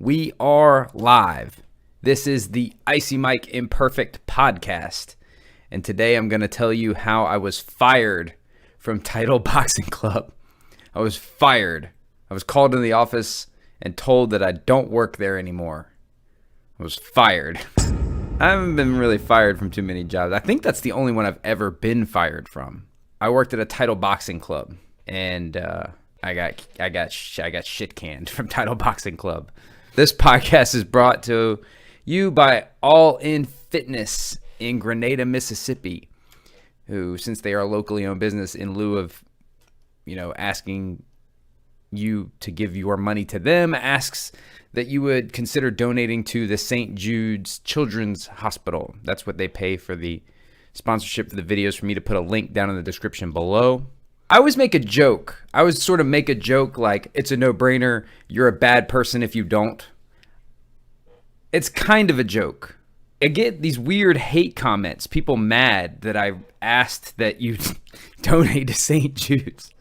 We are live. This is the Icy Mike Imperfect podcast. And today I'm going to tell you how I was fired from Title Boxing Club. I was fired. I was called into the office and told that I don't work there anymore. I was fired. I haven't been really fired from too many jobs. I think that's the only one I've ever been fired from. I worked at a Title Boxing Club, and I got shit canned from Title Boxing Club. This podcast is brought to you by All In Fitness in Grenada, Mississippi, who, since they are a locally owned business, in lieu of, asking you to give your money to them, asks that you would consider donating to the St. Jude's Children's Hospital. That's what they pay for the sponsorship for the videos, for me to put a link down in the description below. I always make a joke. I always sort of make a joke like, it's a no-brainer, you're a bad person if you don't. It's kind of a joke. I get these weird hate comments, people mad that I asked that you donate to St. Jude's.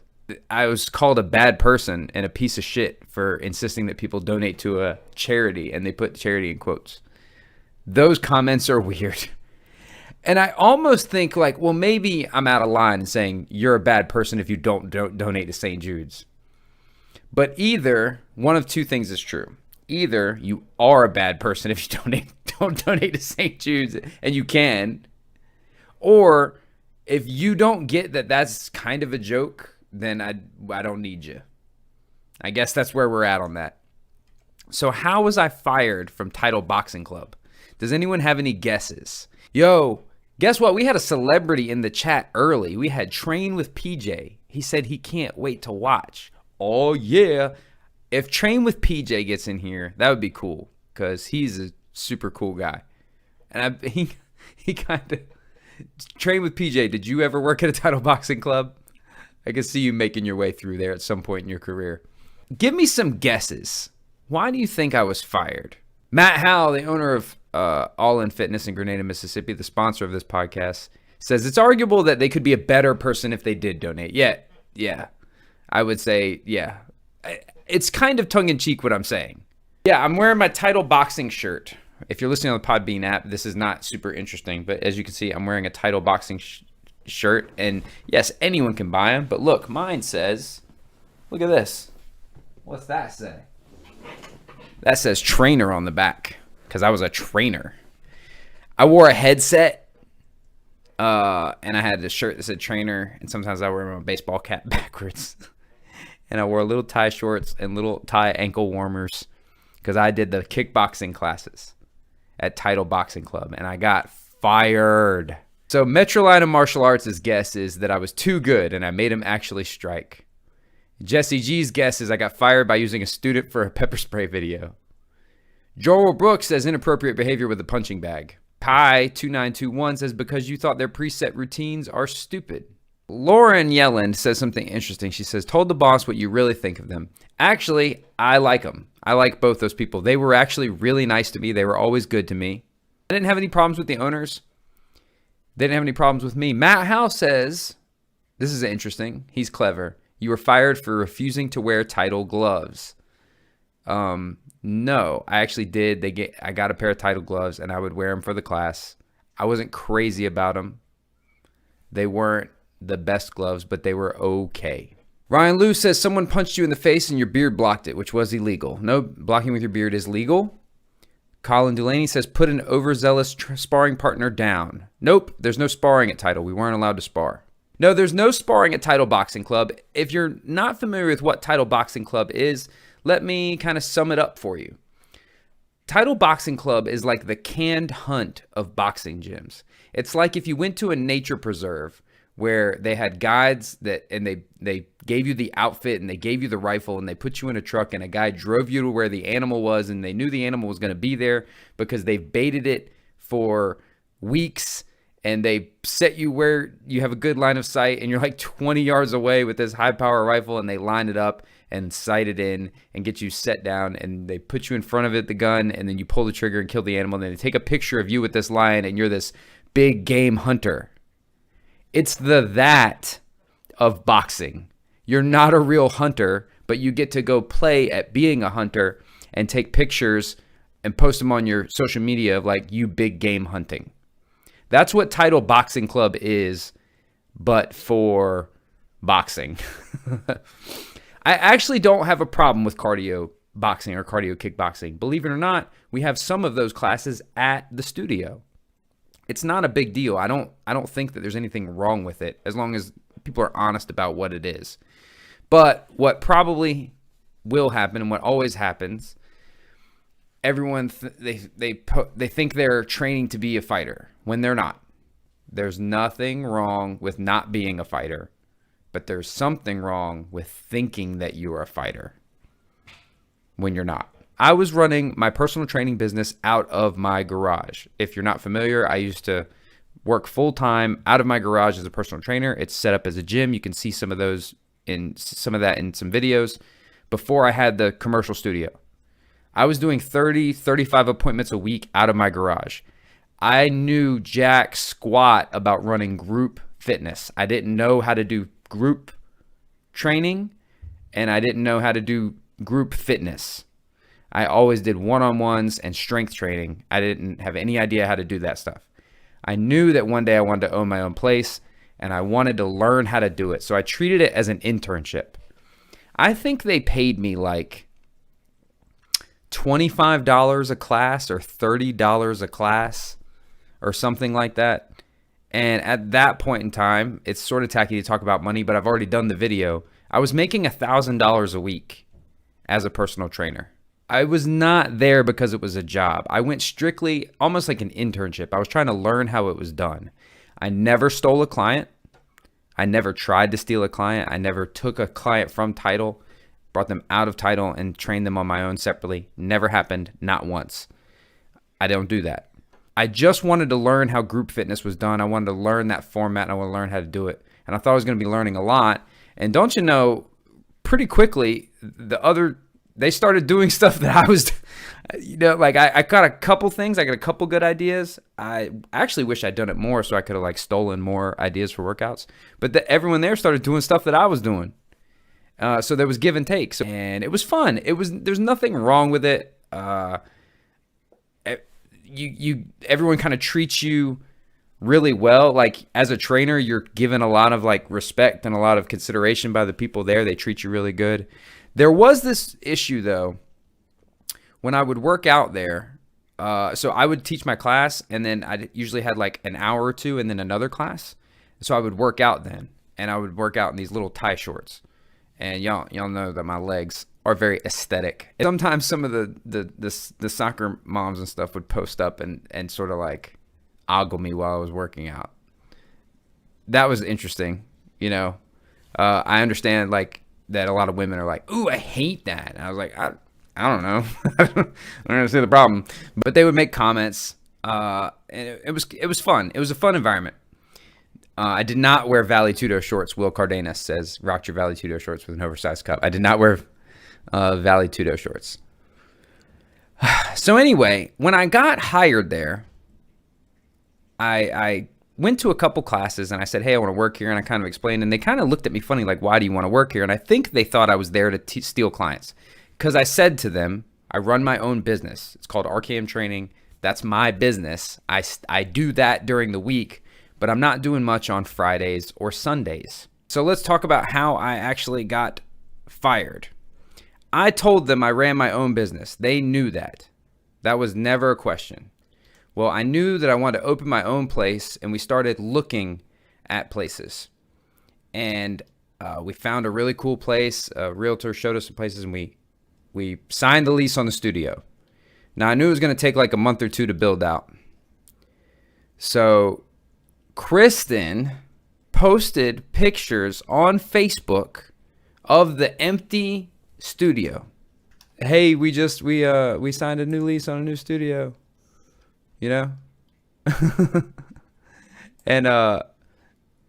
I was called a bad person and a piece of shit for insisting that people donate to a charity, and they put charity in quotes. Those comments are weird. And I almost think like, well, maybe I'm out of line in saying you're a bad person if you don't donate to St. Jude's. But either one of two things is true. Either you are a bad person if you don't donate to St. Jude's, and you can, or if you don't get that that's kind of a joke, then I don't need you. I guess that's where we're at on that. So how was I fired from Title Boxing Club? Does anyone have any guesses? Yo, guess what? We had a celebrity in the chat early. We had Train with PJ. He said he can't wait to watch. Oh, yeah. If Train with PJ gets in here, that would be cool, because he's a super cool guy. And he kind of... Train with PJ, did you ever work at a Title Boxing Club? I can see you making your way through there at some point in your career. Give me some guesses. Why do you think I was fired? Matt Howell, the owner of All In Fitness in Grenada, Mississippi, the sponsor of this podcast, says it's arguable that they could be a better person if they did donate. Yeah, I would say, yeah. It's kind of tongue-in-cheek what I'm saying. Yeah, I'm wearing my Title Boxing shirt. If you're listening on the Podbean app, this is not super interesting, but as you can see, I'm wearing a Title Boxing shirt, and yes, anyone can buy them, but look, mine says, look at this. What's that say? That says trainer on the back, because I was a trainer. I wore a headset, and I had the shirt that said trainer, and sometimes I wear my baseball cap backwards. And I wore little tie shorts and little tie ankle warmers, because I did the kickboxing classes at Title Boxing Club, and I got fired. So Metroline of Martial Arts' guess is that I was too good, and I made him actually strike. Jesse G's guess is I got fired by using a student for a pepper spray video. Joel Brooks says inappropriate behavior with a punching bag. Kai2921 says because you thought their preset routines are stupid. Lauren Yelland says something interesting. She says, told the boss what you really think of them. Actually, I like them. I like both those people. They were actually really nice to me. They were always good to me. I didn't have any problems with the owners. They didn't have any problems with me. Matt Howe says, this is interesting. He's clever. You were fired for refusing to wear Title gloves. No, I actually did. I got a pair of Title gloves, and I would wear them for the class. I wasn't crazy about them. They weren't the best gloves, but they were okay. Ryan Liu says someone punched you in the face and your beard blocked it, which was illegal. No, blocking with your beard is legal. Colin Delaney says put an overzealous sparring partner down. Nope, there's no sparring at Title. We weren't allowed to spar. No, there's no sparring at Title Boxing Club. If you're not familiar with what Title Boxing Club is, let me kind of sum it up for you. Title Boxing Club is like the canned hunt of boxing gyms. It's like if you went to a nature preserve where they had guides and they gave you the outfit and they gave you the rifle and they put you in a truck and a guy drove you to where the animal was, and they knew the animal was going to be there because they've baited it for weeks, and they set you where you have a good line of sight and you're like 20 yards away with this high power rifle, and they line it up and sight it in and get you set down, and they put you in front of it, the gun, and then you pull the trigger and kill the animal, and then they take a picture of you with this lion and you're this big game hunter. It's that of boxing. You're not a real hunter, but you get to go play at being a hunter, and take pictures and post them on your social media of like you big game hunting. That's what Title Boxing Club is, but for boxing. I actually don't have a problem with cardio boxing or cardio kickboxing. Believe it or not, we have some of those classes at the studio. It's not a big deal. I don't think that there's anything wrong with it as long as people are honest about what it is. But what probably will happen and what always happens, everyone they think they're training to be a fighter when they're not. There's nothing wrong with not being a fighter, but there's something wrong with thinking that you are a fighter when you're not. I was running my personal training business out of my garage. If you're not familiar, I used to work full-time out of my garage as a personal trainer. It's set up as a gym. You can see some of that in some videos before I had the commercial studio. I was doing 30, 35 appointments a week out of my garage. I knew jack squat about running group fitness. I didn't know how to do group training, and I didn't know how to do group fitness. I always did one-on-ones and strength training. I didn't have any idea how to do that stuff. I knew that one day I wanted to own my own place, and I wanted to learn how to do it. So I treated it as an internship. I think they paid me like $25 a class or $30 a class or something like that. And at that point in time, it's sort of tacky to talk about money, but I've already done the video. I was making $1,000 a week as a personal trainer. I was not there because it was a job. I went strictly almost like an internship. I was trying to learn how it was done. I never stole a client. I never tried to steal a client. I never took a client from Title, brought them out of Title, and trained them on my own separately. Never happened, not once. I don't do that. I just wanted to learn how group fitness was done. I wanted to learn that format, and I wanted to learn how to do it. And I thought I was going to be learning a lot. And don't you know, pretty quickly, they started doing stuff that I was, like I got a couple things. I got a couple good ideas. I actually wish I'd done it more so I could have like stolen more ideas for workouts. But everyone there started doing stuff that I was doing. So there was give and take. And it was fun. There's nothing wrong with it. Everyone kind of treats you really well. Like as a trainer, you're given a lot of like respect and a lot of consideration by the people there. They treat you really good. There was this issue though, when I would work out there. So I would teach my class, and then I usually had like an hour or two and then another class. So I would work out then, and I would work out in these little tie shorts. And y'all know that my legs are very aesthetic. And sometimes some of the soccer moms and stuff would post up and sort of like ogle me while I was working out. That was interesting, I understand like that a lot of women are like, "Ooh, I hate that." And I was like, I don't know. I don't understand the problem. But they would make comments, and it was fun. It was a fun environment. I did not wear Valley Tudo shorts. Will Cardenas says, "Rocked your Valley Tudo shorts with an oversized cup." I did not wear Valley Tudo shorts. So anyway, when I got hired there, I went to a couple classes and I said, "Hey, I want to work here." And I kind of explained, and they kind of looked at me funny, like, "Why do you want to work here?" And I think they thought I was there to steal clients, because I said to them, "I run my own business. It's called RKM Training. That's my business. I do that during the week, but I'm not doing much on Fridays or Sundays." So let's talk about how I actually got fired. I told them I ran my own business. They knew that. That was never a question. Well, I knew that I wanted to open my own place, and we started looking at places. And we found a really cool place. A realtor showed us some places, and we signed the lease on the studio. Now, I knew it was going to take like a month or two to build out. So Kristen posted pictures on Facebook of the empty studio. "Hey, we signed a new lease on a new studio, and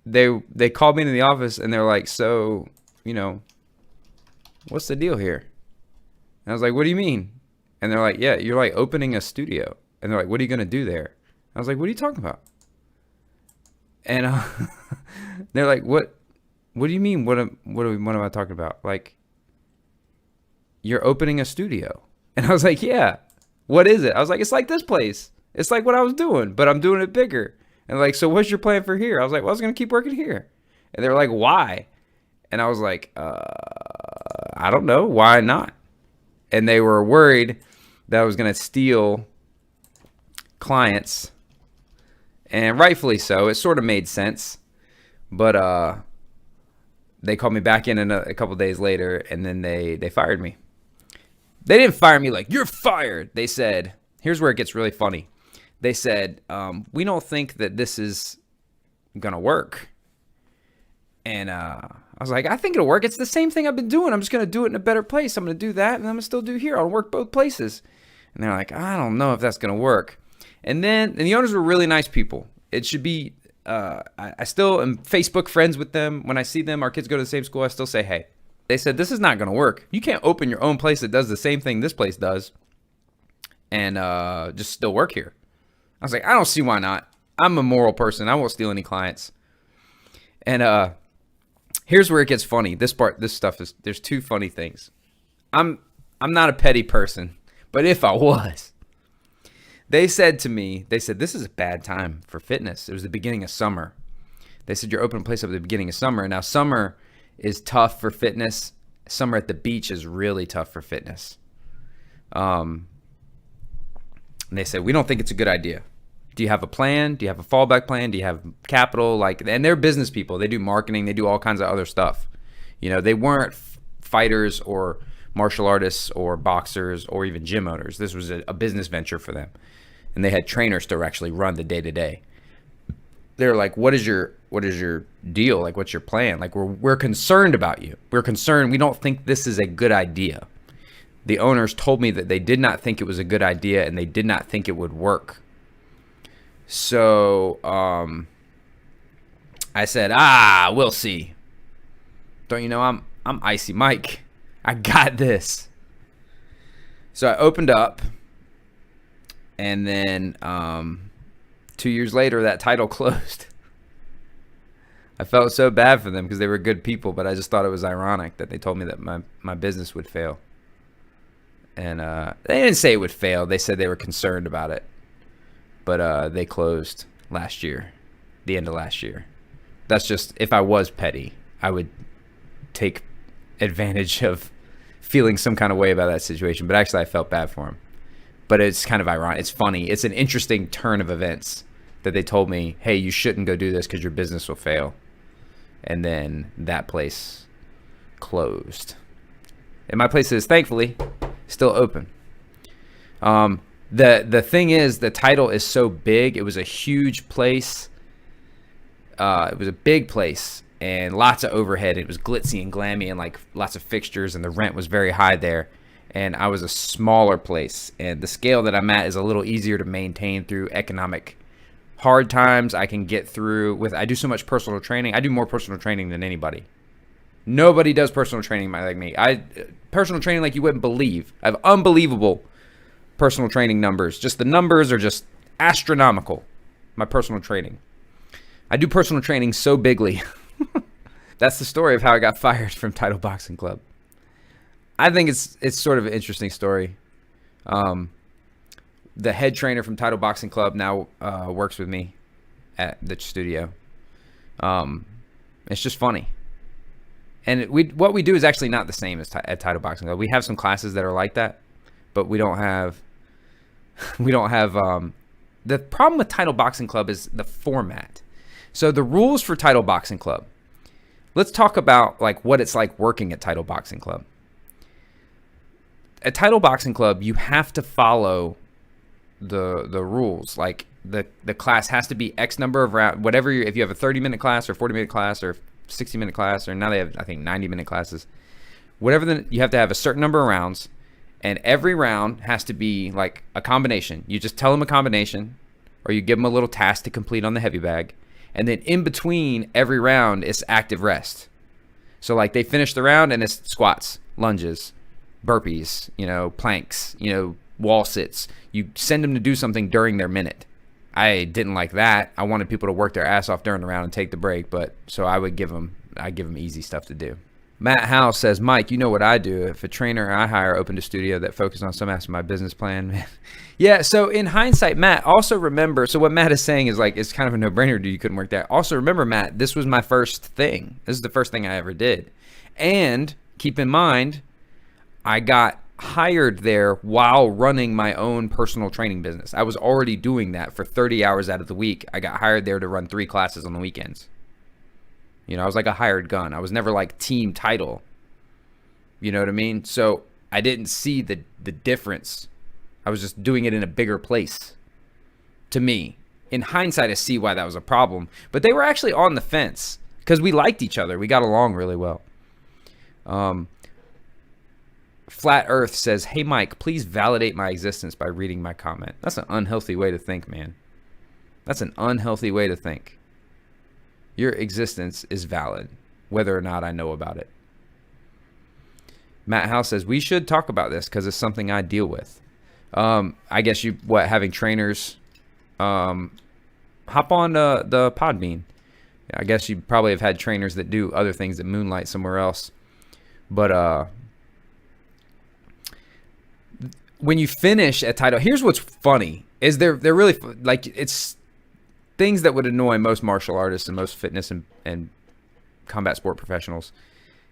they called me into the office, and they're like, "So, what's the deal here?" And I was like, "What do you mean?" And they're like, "Yeah, you're like opening a studio." And they're like, "What are you going to do there?" I was like, "What are you talking about?" And they're like, What do you mean? What am I talking about? Like, you're opening a studio. And I was like, yeah. What is it? I was like, it's like this place. It's like what I was doing, but I'm doing it bigger. And like, so what's your plan for here? I was like, well, I was going to keep working here. And they were like, why? And I was like, I don't know. Why not? And they were worried that I was going to steal clients. And rightfully so. It sort of made sense. But they called me back in a couple days later, and then they fired me. They didn't fire me like, you're fired. They said, here's where it gets really funny. They said, we don't think that this is going to work. And I was like, I think it'll work. It's the same thing I've been doing. I'm just going to do it in a better place. I'm going to do that, and I'm going to still do here. I'll work both places. And they're like, I don't know if that's going to work. And the owners were really nice people. It should be, I still am Facebook friends with them. When I see them, our kids go to the same school, I still say, hey. They said, this is not going to work. You can't open your own place that does the same thing this place does and just still work here. I was like, I don't see why not. I'm a moral person. I won't steal any clients. And here's where it gets funny. This stuff is, there's two funny things. I'm not a petty person, but if I was, they said, this is a bad time for fitness. It was the beginning of summer. They said, you're opening a place up at the beginning of summer. And now summer is tough for fitness. Summer at the beach is really tough for fitness. And they said, we don't think it's a good idea. Do you have a plan? Do you have a fallback plan? Do you have capital? And they're business people. They do marketing. They do all kinds of other stuff. You know, they weren't fighters or martial artists or boxers or even gym owners. This was a business venture for them. And they had trainers to actually run the day-to-day. They're like, what is your deal? Like, what's your plan? Like, we're concerned about you. We're concerned. We don't think this is a good idea. The owners told me that they did not think it was a good idea and they did not think it would work. So I said, we'll see. Don't you know I'm Icy Mike. I got this. So I opened up, and then 2 years later, that title closed. I felt so bad for them because they were good people, but I just thought it was ironic that they told me that my business would fail. And they didn't say it would fail. They said they were concerned about it. But they closed last year, the end of last year. That's just, if I was petty, I would take advantage of feeling some kind of way about that situation. But actually, I felt bad for him. But it's kind of ironic. It's funny. It's an interesting turn of events that they told me, hey, you shouldn't go do this because your business will fail. And then that place closed. And my place is, thankfully, still open. The thing is, the title is so big. It was a huge place. It was a big place and lots of overhead. It was glitzy and glammy and like lots of fixtures, and the rent was very high there. And I was a smaller place, and the scale that I'm at is a little easier to maintain through economic hard times. I can get through I do so much personal training. I do more personal training than anybody. Nobody does personal training like me. Personal training like you wouldn't believe. I have unbelievable personal training numbers. Just the numbers are just astronomical. My personal training. I do personal training so bigly. That's the story of how I got fired from Title Boxing Club. I think it's sort of an interesting story. The head trainer from Title Boxing Club now works with me at the studio. It's just funny. And what we do is actually not the same as at Title Boxing Club. We have some classes that are like that, but we don't have the problem with Title Boxing Club is the format. So the rules for Title Boxing Club. Let's talk about like what it's like working at Title Boxing Club. At Title Boxing Club, you have to follow the rules. Like the class has to be X number of rounds, whatever if you have a 30-minute class or 40-minute class or 60-minute class, or now they have, I think, 90-minute classes. Whatever, you have to have a certain number of rounds, and every round has to be like a combination. You just tell them a combination, or you give them a little task to complete on the heavy bag, and then in between every round is active rest. So like they finish the round and it's squats, lunges, burpees, planks, wall sits. You send them to do something during their minute. I didn't like that. I wanted people to work their ass off during the round and take the break, but so I give them easy stuff to do. Matt Howe says, Mike, you know what I do. If a trainer I hire opened a studio that focused on some aspect of my business plan. Yeah, so in hindsight, Matt, also remember, so what Matt is saying is like, it's kind of a no-brainer, dude, you couldn't work that. Also remember, Matt, this was my first thing. This is the first thing I ever did. And keep in mind, I got hired there while running my own personal training business. I was already doing that for 30 hours out of the week. I got hired there to run 3 classes on the weekends. You know, I was like a hired gun. I was never like team title. You know what I mean? So I didn't see the difference. I was just doing it in a bigger place. To me, in hindsight, I see why that was a problem. But they were actually on the fence because we liked each other. We got along really well. Flat Earth says, hey, Mike, please validate my existence by reading my comment. That's an unhealthy way to think, man. That's an unhealthy way to think. Your existence is valid, whether or not I know about it. Matt House says, we should talk about this because it's something I deal with. I guess having trainers hop on the Podbean. I guess you probably have had trainers that do other things that moonlight somewhere else. But when you finish a title, here's what's funny is they're really like it's things that would annoy most martial artists and most fitness and combat sport professionals.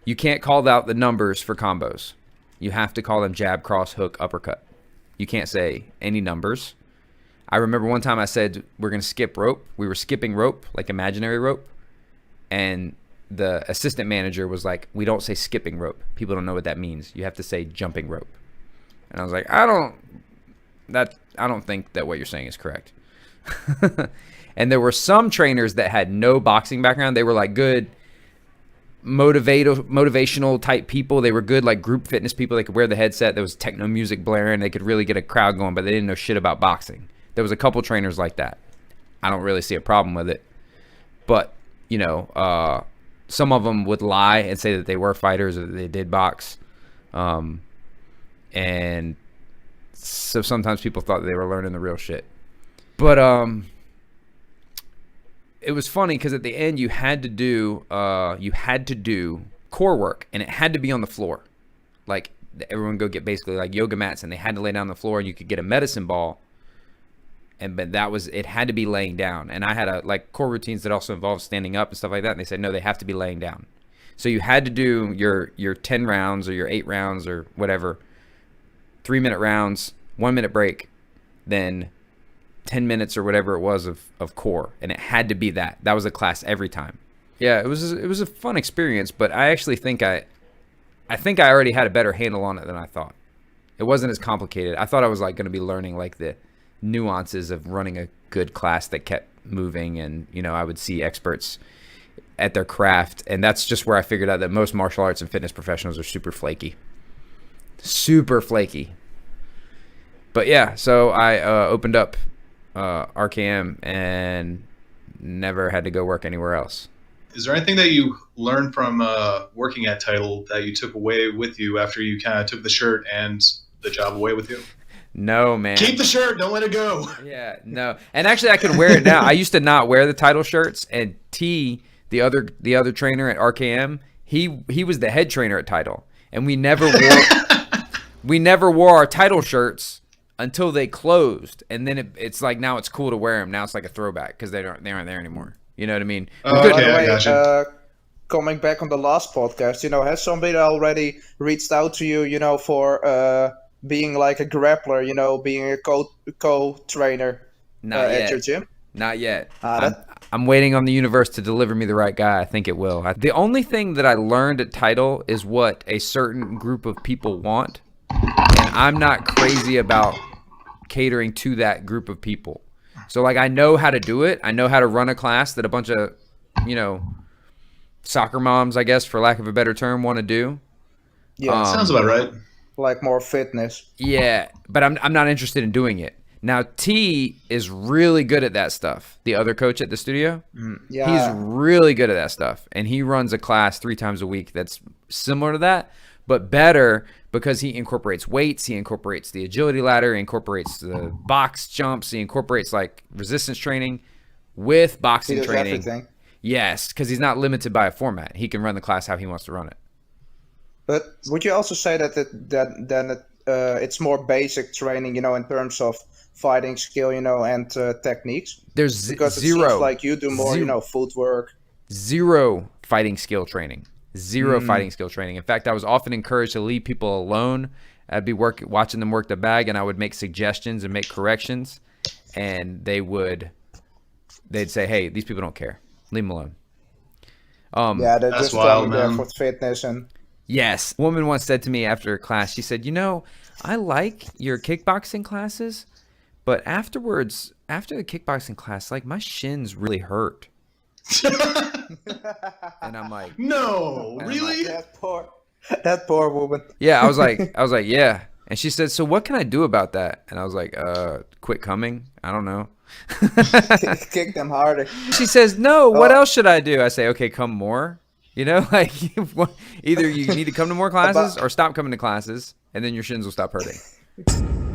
You can't call out the numbers for combos. You have to call them jab, cross, hook, uppercut. You can't say any numbers. I remember one time I said we're going to skip rope. We were skipping rope, like imaginary rope. And the assistant manager was like, we don't say skipping rope. People don't know what that means. You have to say jumping rope. And I was like, I don't think that what you're saying is correct. And there were some trainers that had no boxing background. They were like good motivational type people. They were good like group fitness people. They could wear the headset. There was techno music blaring. They could really get a crowd going, but they didn't know shit about boxing. There was a couple trainers like that. I don't really see a problem with it. But, you know, some of them would lie and say that they were fighters or that they did box. And so sometimes people thought that they were learning the real shit. But it was funny because at the end you had to do core work, and it had to be on the floor. Like everyone go get basically like yoga mats, and they had to lay down on the floor, and you could get a medicine ball. But it had to be laying down. And I had like core routines that also involved standing up and stuff like that. And they said, no, they have to be laying down. So you had to do your 10 rounds or your 8 rounds or whatever, 3-minute rounds, 1-minute break, then 10 minutes or whatever it was of core. And it had to be that. That was a class every time. Yeah, it was a fun experience, but I actually think I already had a better handle on it than I thought. It wasn't as complicated. I thought I was like going to be learning like the nuances of running a good class that kept moving, and you know, I would see experts at their craft, and that's just where I figured out that most martial arts and fitness professionals are super flaky. But yeah, so I opened up RKM and never had to go work anywhere else. Is there anything that you learned from working at Title that you took away with you after you kind of took the shirt and the job away with you? No, man. Keep the shirt. Don't let it go. Yeah, no. And actually, I can wear it now. I used to not wear the Title shirts, and T, the other trainer at RKM, he was the head trainer at Title, and we never wore our Title shirts until they closed, and then it's like now it's cool to wear them. Now it's like a throwback because they aren't there anymore. You know what I mean? Oh, By okay, the I way, gotcha. coming back on the last podcast, you know, has somebody already reached out to you, you know, for being like a grappler, you know, being a co-trainer Not at yet. your gym? Not yet. That- I'm waiting on the universe to deliver me the right guy. I think it will. The only thing that I learned at Title is what a certain group of people want, and I'm not crazy about catering to that group of people. So, like, I know how to do it. I know how to run a class that a bunch of, you know, soccer moms, I guess, for lack of a better term, want to do. Yeah, Sounds about right. like more fitness. Yeah, but I'm not interested in doing it. Now, T is really good at that stuff. The other coach at the studio, Yeah, he's really good at that stuff. And he runs a class 3 times a week that's similar to that, but better because he incorporates weights, he incorporates the agility ladder, he incorporates the box jumps, he incorporates like resistance training with he boxing does training. everything. Yes, because he's not limited by a format. He can run the class how he wants to run it. But would you also say that it's more basic training, in terms of fighting skill, and techniques? There's Because it zero, seems like you do more, zero, footwork. zero fighting skill training. Zero fighting skill training. In fact, I was often encouraged to leave people alone. I'd be watching them work the bag, and I would make suggestions and make corrections, and they'd say, "Hey, these people don't care. Leave them alone." Yeah, they're That's just wild, coming there man. for fitness and Yes. A woman once said to me after class, she said, I like your kickboxing classes, but afterwards, after the kickboxing class, like my shins really hurt. And I'm like, No, I'm really? that poor woman. yeah, I was like, yeah. And she said, so what can I do about that? And I was like, quit coming. I don't know. Kick them harder. She says, no, what else should I do? I say, okay, come more. Like either you need to come to more classes or stop coming to classes, and then your shins will stop hurting.